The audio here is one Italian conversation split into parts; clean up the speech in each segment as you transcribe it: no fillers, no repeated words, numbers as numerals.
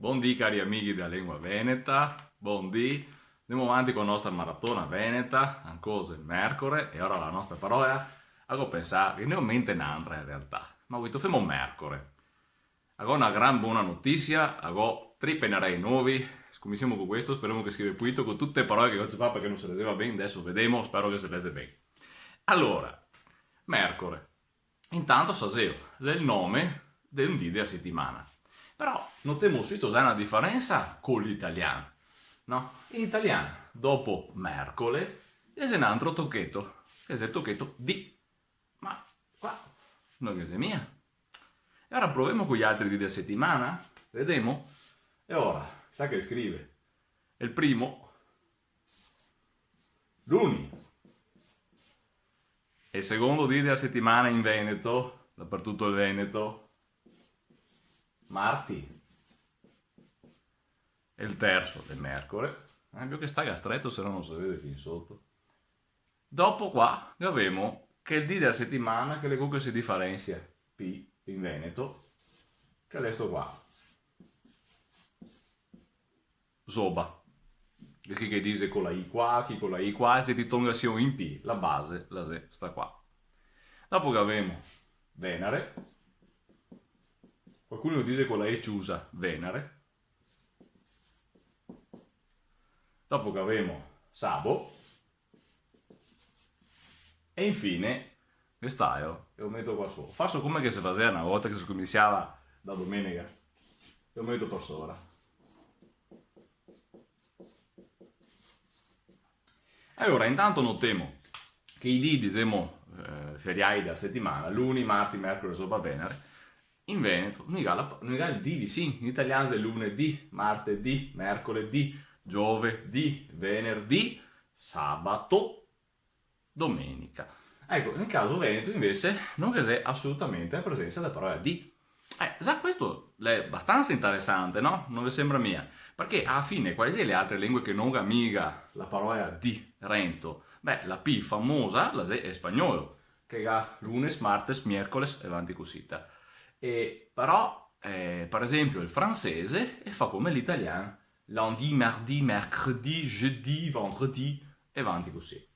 Buondì cari amici della lingua veneta, buondì. Andiamo avanti con la nostra maratona veneta, ancora mercoledì, e ora la nostra parola. Avevo pensato che ne ho in mente un'altra in realtà, ma vi facciamo mercoledì. Avevo una gran buona notizia, avevo tre pennarelli nuovi, cominciamo con questo, speriamo che scrive Puito con tutte le parole che oggi fa perché non se le leggeva bene, adesso vediamo, spero che se le legge bene. Allora, mercoledì. Intanto sapevo il nome di un dì della settimana. Però notiamo subito una differenza con l'italiano. No? In italiano, dopo mercoledì, c'è un altro tocchetto, che è il tocchetto di. Ma qua non è mia. E ora proviamo con gli altri di della settimana, vediamo. E ora, sa che scrive? Il primo, luni. E il secondo dì della settimana in Veneto, dappertutto il Veneto, martedì. E il terzo del mercoledì, più che sta stretto se no non si vede qui in sotto. Dopo qua abbiamo che il dì della settimana che le comunque si differenzia P in Veneto, che è questo qua. Zoba. Che dice con la I qua, chi con la I qua, se ti tonga sia in P, la base, la Z sta qua. Dopo che abbiamo Venere, qualcuno dice con la E chiusa, Venere. Dopo che abbiamo Sabo, e infine quest'aio, e lo metto qua sopra. Faccio come che si faceva una volta che si cominciava da domenica, e lo metto per sopra. Allora, intanto notiamo che i dì, diciamo, feriali della settimana, lunedì, martedì, mercoledì, sopra Venere, in Veneto non ha il dì, sì, in italiano è lunedì, martedì, mercoledì, giovedì, venerdì, sabato, domenica. Ecco, nel caso Veneto invece non c'è assolutamente la presenza della parola di. Già questo è abbastanza interessante, no? Non vi sembra mia? Perché alla fine, quali sono le altre lingue che non amiga la parola di rento? Beh, la P famosa, la Z è spagnolo, che ha lunes, martes, miércoles e avanti così. Però, per esempio, il francese fa come l'italiano, lundi, mardi, mercredi, jeudi, vendredi e avanti così.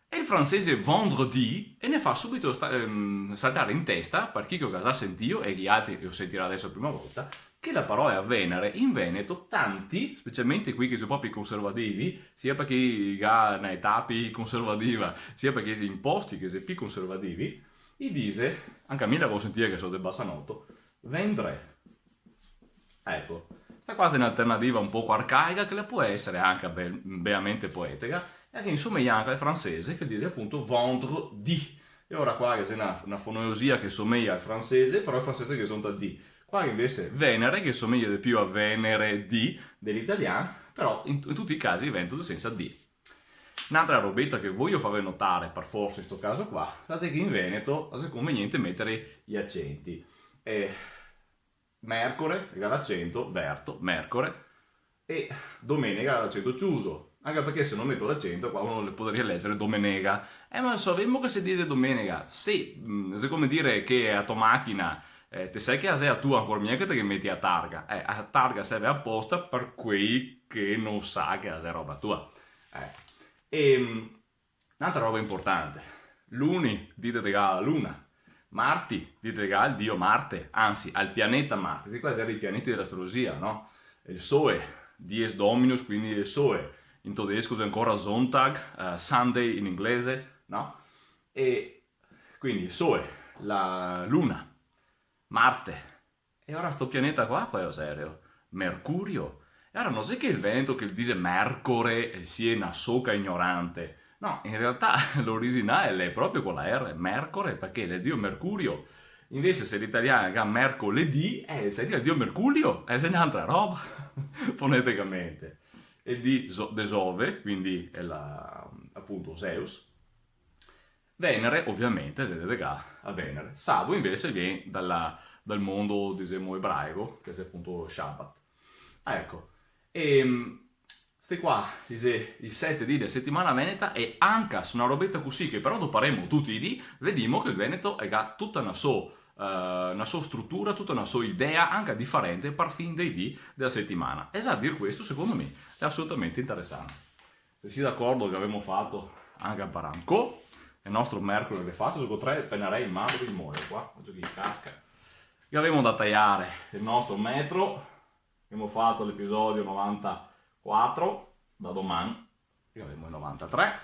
E il francese vendredi e ne fa subito saltare in testa, per chi che ho già sentito e gli altri che lo sentirà adesso la prima volta, che la parola Venere in Veneto, tanti, specialmente qui che sono proprio conservativi, sia perché ha una età più conservativa, sia perché si in posti che sono più conservativi, gli dice, anche a me l'avevo sentito che sono del bassanotto, vendre. Ecco, sta quasi un'alternativa un po' arcaica che la può essere anche veramente poetica, e che insomiglia anche al francese che dice appunto vendredi. E ora qua c'è una fonologia che somiglia al francese, però il francese che sono da D. Qua invece Venere che somiglia di più a venerdì dell'italiano, però in tutti i casi diventa senza D. Un'altra robetta che voglio farvi notare per forza in questo caso qua, è che in Veneto è conveniente mettere gli accenti. Mercore, l'accento, Berto, Mercore, e domenica l'accento chiuso. Anche perché se non metto l'accento qua uno le potrebbe leggere domenica. Ma sappiamo che si dice domenica. Sì, è come dire che a tua macchina te sai che sei a tu ancora mica che metti a targa. A targa serve apposta per quei che non sa che è roba tua. Un'altra roba importante. Luni dite regala la luna. Marti dite regala il dio Marte, anzi al pianeta Marte. Questi qua sono i pianeti dell'astrologia, no? Il Sole, Dies Dominus, quindi il Sole. In tedesco c'è ancora Sonntag, Sunday in inglese, no? E quindi il Sole, la Luna, Marte. E ora sto pianeta qua, è serio? Mercurio. E ora non sai che il Veneto che dice Mercore sia una soca ignorante. No, in realtà l'originale è proprio con la R, Mercore, perché è il dio Mercurio. Invece se l'italiano ha mercoledì, sei il dio Mercurio, è un'altra roba, foneticamente. E di Desove, quindi è appunto Zeus. Venere, ovviamente, si dedica a Venere. Sabo invece viene dal mondo, diciamo, ebraico, che è appunto Shabbat. Ecco, e questi qua, dice, i 7 dì della settimana veneta, e anche su una robetta così, che però doparemo tutti i dì, vediamo che il Veneto ha tutta una sua una sua struttura, tutta una sua idea anche differente per fin dei dì della settimana. E già dire questo secondo me è assolutamente interessante. Se si d'accordo che abbiamo fatto anche a Paranco, il nostro mercoledì che faccio, con 3 pennerei in mano di muore qua, oggi che casca. Che avevamo da tagliare il nostro metro, abbiamo fatto l'episodio 94 da domani, che avevamo il 93.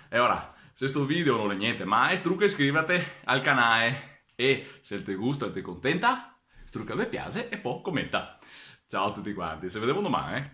E ora, se sto video non è niente mai, strucca iscriviti al canale e se ti gusta e ti contenta, strucca mi piace e poi commenta. Ciao a tutti quanti, se vediamo domani.